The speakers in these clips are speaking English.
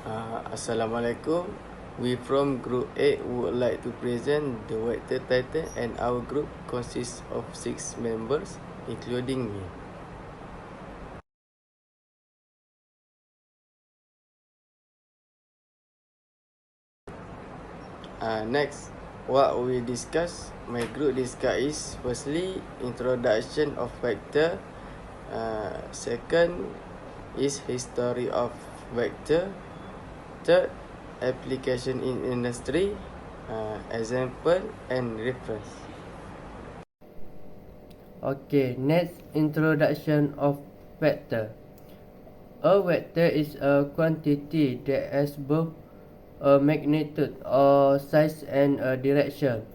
Assalamualaikum. We from Group 8 would like to present the vector title, and our group consists of 6 members, including me. Next, what we discuss, my group discuss is firstly, introduction of vector. Second is history of vector. Third, application in industry, example and reference. Okay, next, introduction of vector. A vector is a quantity that has both a magnitude or size and a direction.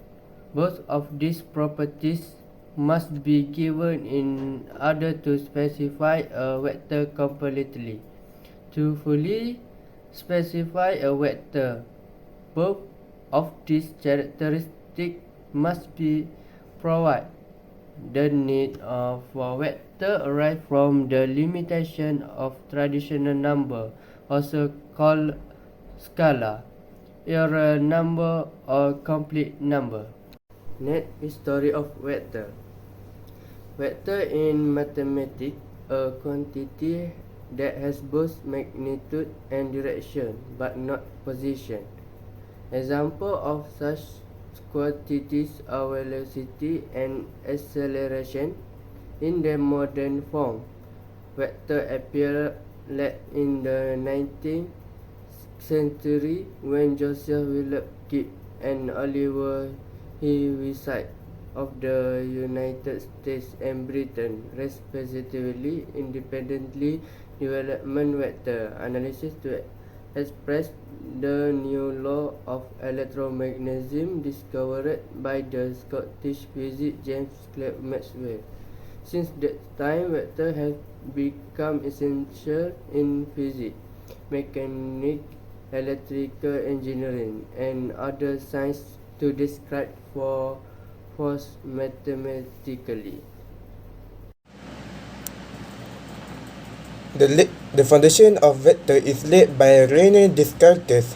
Both of these properties must be given in order to specify a vector completely. To fully specify a vector, both of these characteristics must be provided. The need for vector arises from the limitation of traditional number, also called scalar, error number, or complete number. Next, history of vector. Vector in mathematics, a quantity that has both magnitude and direction, but not position. Example of such quantities are velocity and acceleration. In their modern form, vector appeared late in the 19th century when Joseph Willard Gibbs and Oliver Heaviside of the United States and Britain respectively independently developed vector analysis to express the new law of electromagnetism discovered by the Scottish physicist James Clerk Maxwell. Since that time, vectors have become essential in physics, mechanics, electrical engineering, and other sciences to describe force mathematically. The foundation of vector is laid by René Descartes.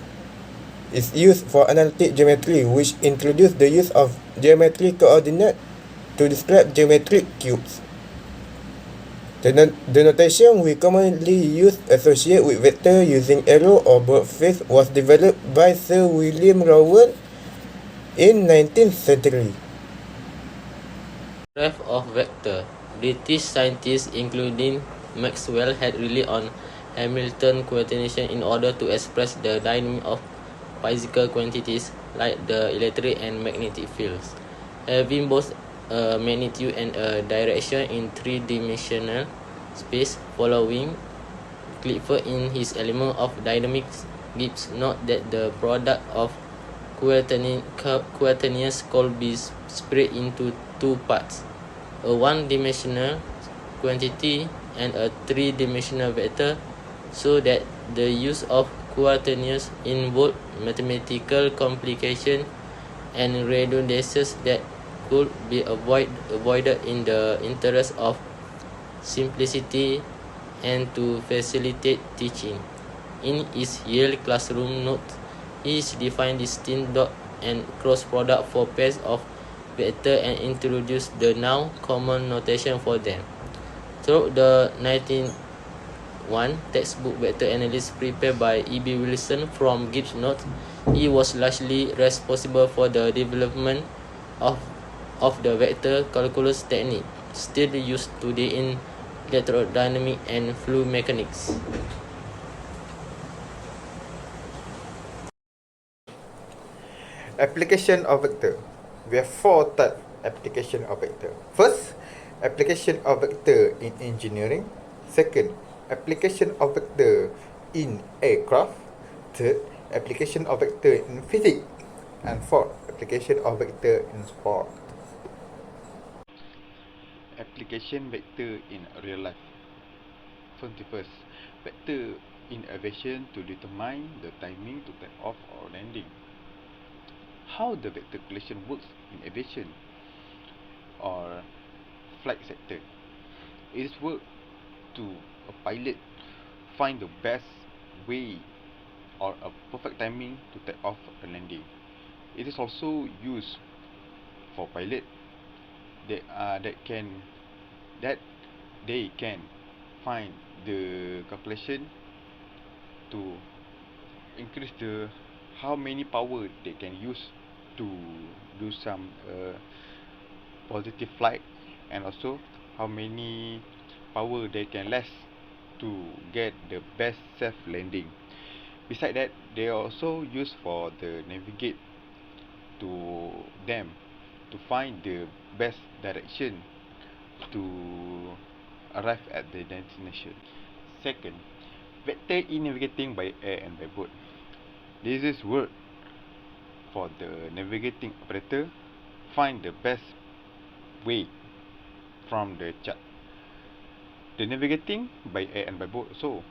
Is used for analytic geometry, which introduced the use of geometric coordinate to describe geometric cubes. The notation we commonly use associate with vector using arrow or broad face was developed by Sir William Rowell in 19th century. Graph of vector. British scientists including Maxwell had relied on Hamilton coordination in order to express the dynamic of physical quantities like the electric and magnetic fields. Having both a magnitude and a direction in three-dimensional space, following Clifford in his Element of Dynamics, Gibbs note that the product of quaternions could be spread into two parts, a one-dimensional quantity and a three-dimensional vector, so that the use of quaternions involved mathematical complication and redundancies that could be avoided in the interest of simplicity and to facilitate teaching. In his Yale classroom notes, he defined distinct dot and cross product for pairs of vector and introduced the now common notation for them. Through the 1901 textbook vector analysis prepared by E.B. Wilson from Gibbs notes, he was largely responsible for the development of the vector calculus technique, still used today in electrodynamics and fluid mechanics. Application of vector. We have 4 types application of vector. First, application of vector in engineering. Second, application of vector in aircraft. Third, application of vector in physics. And fourth, application of vector in sport. Application vector in real life. 21st, vector in aviation to determine the timing to take off or landing. How the vector calculation works in aviation or flight sector. It is work to a pilot find the best way or a perfect timing to take off a landing. It is also used for pilot that they can find the calculation to increase the how many power they can use to do some positive flight, and also how many power they can less to get the best safe landing. Besides that, they are also used for the navigate to them to find the best direction to arrive at the destination. Second, vector in navigating by air and by boat. This is work for the navigating operator find the best way from the chart. The navigating by air and by boat, so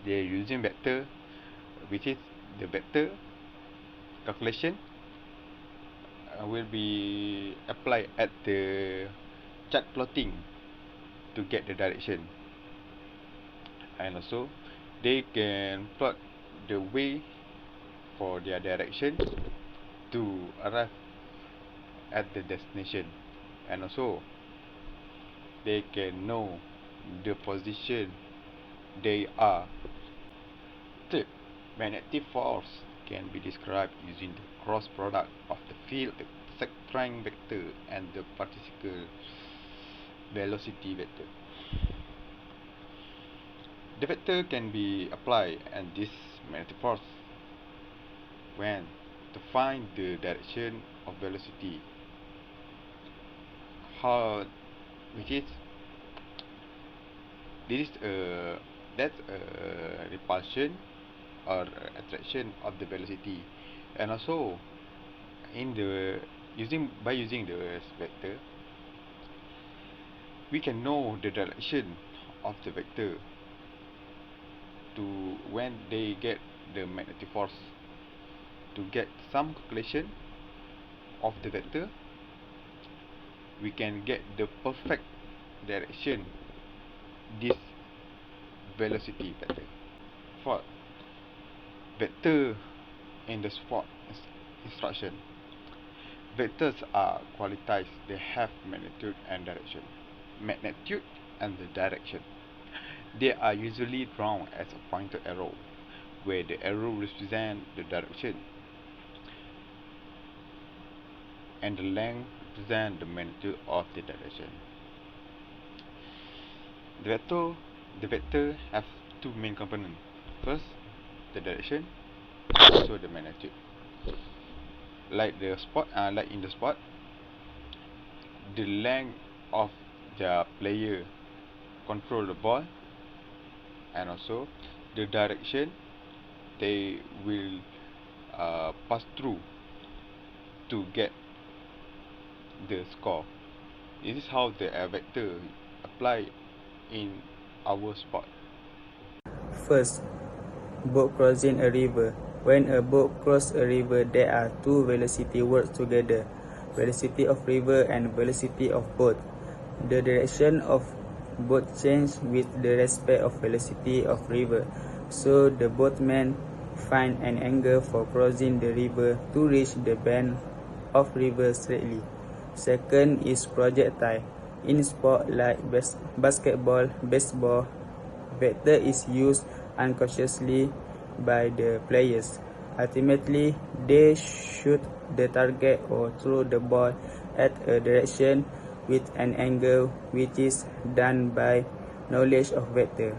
they are using vector, which is the vector calculation will be applied at the chart plotting to get the direction, and also they can plot the way for their direction to arrive at the destination, and also they can know the position they are. Third, magnetic force can be described using the cross product of the field sectile vector and the particle velocity vector. The vector can be applied and this magnetic force when to find the direction of velocity, which is this is that's a repulsion or attraction of the velocity, and also in the using the vector we can know the direction of the vector to when they get the magnetic force to get some calculation of the vector. We can get the perfect direction this velocity vector. Fourth, vector in the spot instruction. Vectors are qualities, they have magnitude and direction. Magnitude and the direction. They are usually drawn as a pointed arrow, where the arrow represents the direction and the length represents the magnitude of the direction. The vector has two main components. First, the direction, also the magnitude. Like in the sport, the length of the player control the ball, and also the direction they will pass through to get the score. This is how the vector apply in our sport. First, boat crossing a river. When a boat crosses a river, there are two velocity work together, velocity of river and velocity of boat. The direction of boat change with the respect of velocity of river, so the boatman find an angle for crossing the river to reach the bank of river straightly. Second is projectile. In sport like basketball, baseball, vector is used unconsciously by the players. Ultimately, they shoot the target or throw the ball at a direction with an angle, which is done by knowledge of vector.